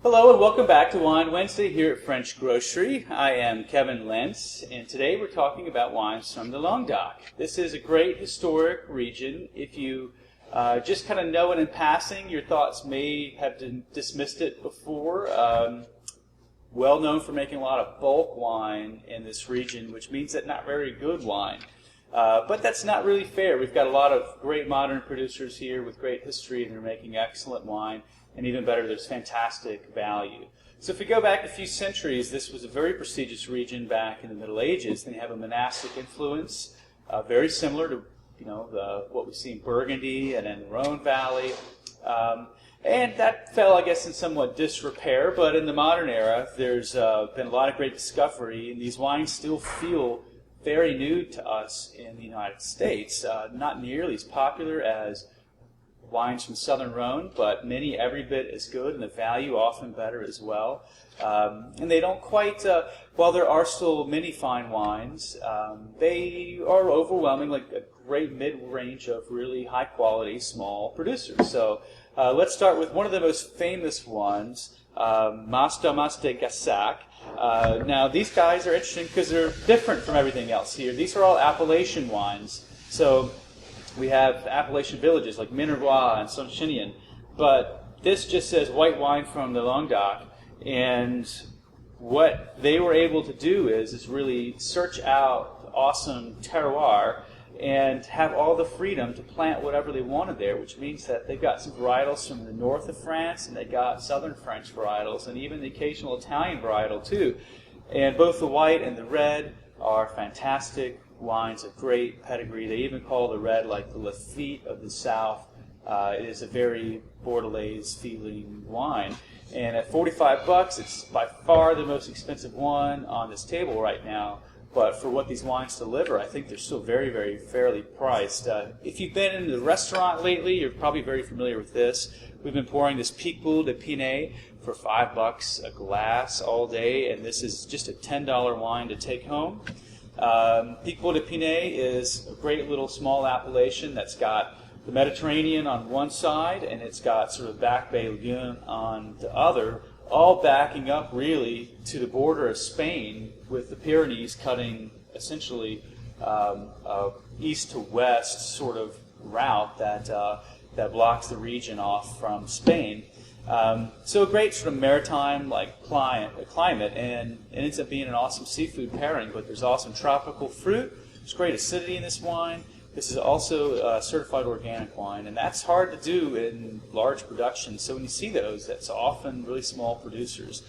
Hello and welcome back to Wine Wednesday here at French Grocery. I am Kevin Lentz, and today we're talking about wines from the Languedoc. This is a great historic region. If you just kind of know it in passing, your thoughts may have dismissed it before. Well known for making a lot of bulk wine in this region, which means that not very good wine. But that's not really fair. We've got a lot of great modern producers here with great history, and they're making excellent wine. And even better, there's fantastic value. So if we go back a few centuries, this was a very prestigious region back in the Middle Ages. They have a monastic influence, very similar to what we see in Burgundy and in the Rhone Valley. And that fell, I guess, in somewhat disrepair. But in the modern era, there's been a lot of great discovery, and these wines still feel very new to us in the United States. Not nearly as popular as wines from Southern Rhone, but many every bit as good, and the value often better as well. And they don't quite, while there are still many fine wines, they are overwhelming, like a great mid-range of really high-quality small producers. So let's start with one of the most famous ones, Mas Damas de Gassac. Now these guys are interesting because they're different from everything else here. These are all appellation wines. So we have appellation villages like Minervois and Saint-Chinian, but this just says white wine from the Languedoc. And what they were able to do is really search out awesome terroir and have all the freedom to plant whatever they wanted there, which means that they've got some varietals from the north of France, and they got southern French varietals, and even the occasional Italian varietal too. And both the white and the red are fantastic wines of great pedigree. They even call the red like the Lafite of the South. It is a very Bordelaise feeling wine. And at $45, it's by far the most expensive one on this table right now. But for what these wines deliver, I think they're still very, very fairly priced. If you've been in the restaurant lately, you're probably very familiar with this. We've been pouring this Picpoul de Pinet for $5 a glass all day, and this is just a $10 wine to take home. Picpoul de Pinet is a great little small appellation that's got the Mediterranean on one side, and it's got sort of Bac Bay Lagoon on the other, all backing up really to the border of Spain, with the Pyrenees cutting essentially east to west sort of route that blocks the region off from Spain. So a great sort of maritime climate, and it ends up being an awesome seafood pairing. But there's awesome tropical fruit. There's great acidity in this wine. This is also certified organic wine, and that's hard to do in large production. So when you see those, that's often really small producers.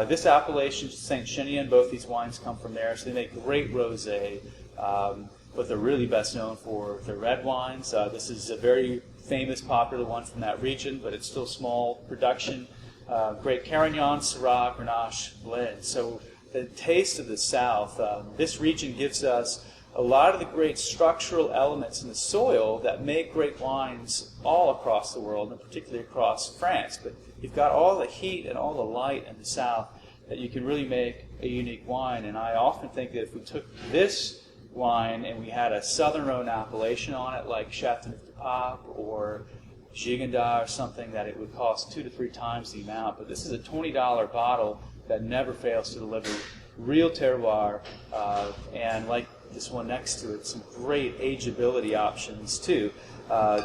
This appellation, Saint-Chinian, both these wines come from there, so they make great rosé, but they're really best known for their red wines. This is a very famous, popular one from that region, but it's still small production. Great Carignan, Syrah, Grenache blend. So the taste of the South, this region gives us a lot of the great structural elements in the soil that make great wines all across the world, and particularly across France. But you've got all the heat and all the light in the South that you can really make a unique wine. And I often think that if we took this wine and we had a Southern Rhone appellation on it, like Châteauneuf-du-Pape or Gigondas or something, that it would cost 2 to 3 times the amount. But this is a $20 bottle that never fails to deliver real terroir, and like this one next to it, some great ageability options too.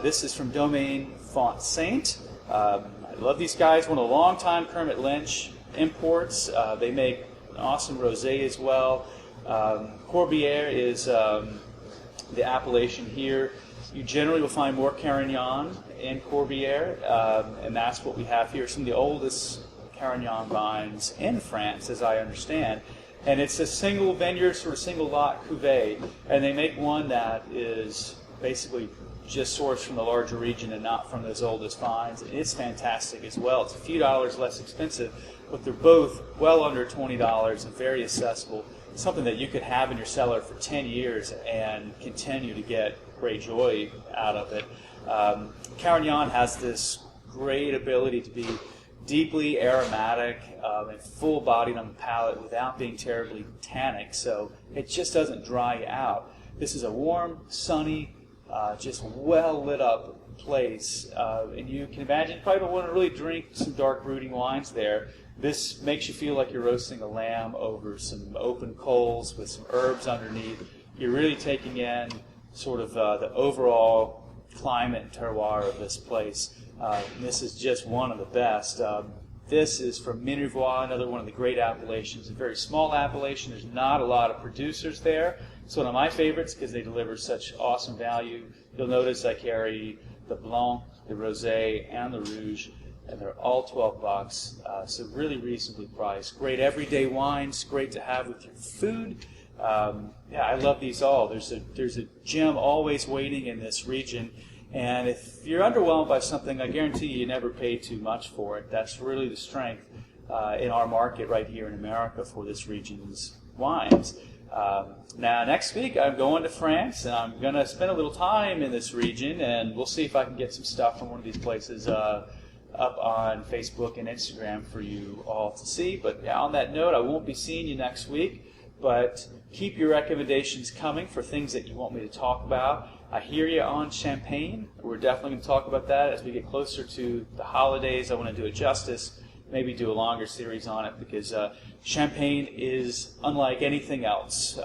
This is from Domaine Font Saint. I love these guys. One of the long-time Kermit Lynch imports. They make an awesome rosé as well. Corbière is the appellation here. You generally will find more Carignan in Corbière, and that's what we have here. Some of the oldest Carignan vines in France, as I understand. And it's a single vineyard, sort of single lot cuvee, and they make one that is basically just sourced from the larger region and not from those oldest vines. And it's fantastic as well. It's a few dollars less expensive, but they're both well under $20 and very accessible. It's something that you could have in your cellar for 10 years and continue to get great joy out of it. Carignan has this great ability to be deeply aromatic and full-bodied on the palate without being terribly tannic, so it just doesn't dry you out. This is a warm, sunny, just well lit up place. And you can imagine, you probably don't want to really drink some dark brooding wines there. This makes you feel like you're roasting a lamb over some open coals with some herbs underneath. You're really taking in sort of the overall climate and terroir of this place. This is just one of the best. This is from Minervois, another one of the great appellations. A very small appellation. There's not a lot of producers there. It's one of my favorites because they deliver such awesome value. You'll notice I carry the Blanc, the Rosé, and the Rouge, and they're all $12. So really reasonably priced. Great everyday wines, great to have with your food. Yeah, I love these all. There's a gem always waiting in this region. And if you're underwhelmed by something, I guarantee you never pay too much for it. That's really the strength in our market right here in America for this region's wines. Now, next week I'm going to France, and I'm going to spend a little time in this region, and we'll see if I can get some stuff from one of these places up on Facebook and Instagram for you all to see. But yeah, on that note, I won't be seeing you next week, but keep your recommendations coming for things that you want me to talk about. I hear you on Champagne. We're definitely going to talk about that as we get closer to the holidays. I want to do it justice, maybe do a longer series on it, because Champagne is unlike anything else.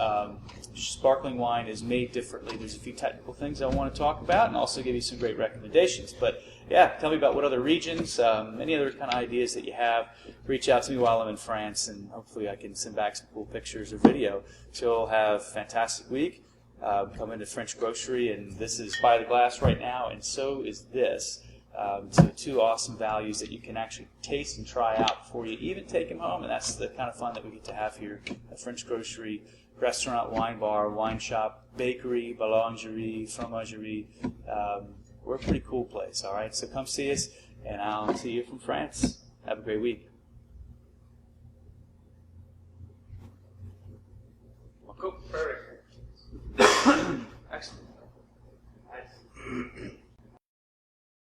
Sparkling wine is made differently. There's a few technical things I want to talk about, and also give you some great recommendations. But yeah, tell me about what other regions, any other kind of ideas that you have. Reach out to me while I'm in France, and hopefully I can send back some cool pictures or video. So you'll have a fantastic week. Come into French Grocery, and this is by the glass right now, and so is this. So two awesome values that you can actually taste and try out before you even take them home, and that's the kind of fun that we get to have here at French Grocery. Restaurant, wine bar, wine shop, bakery, boulangerie, fromagerie. We're a pretty cool place, all right? So come see us, and I'll see you from France. Have a great week. Well, cool. Perfect. Excellent. Nice.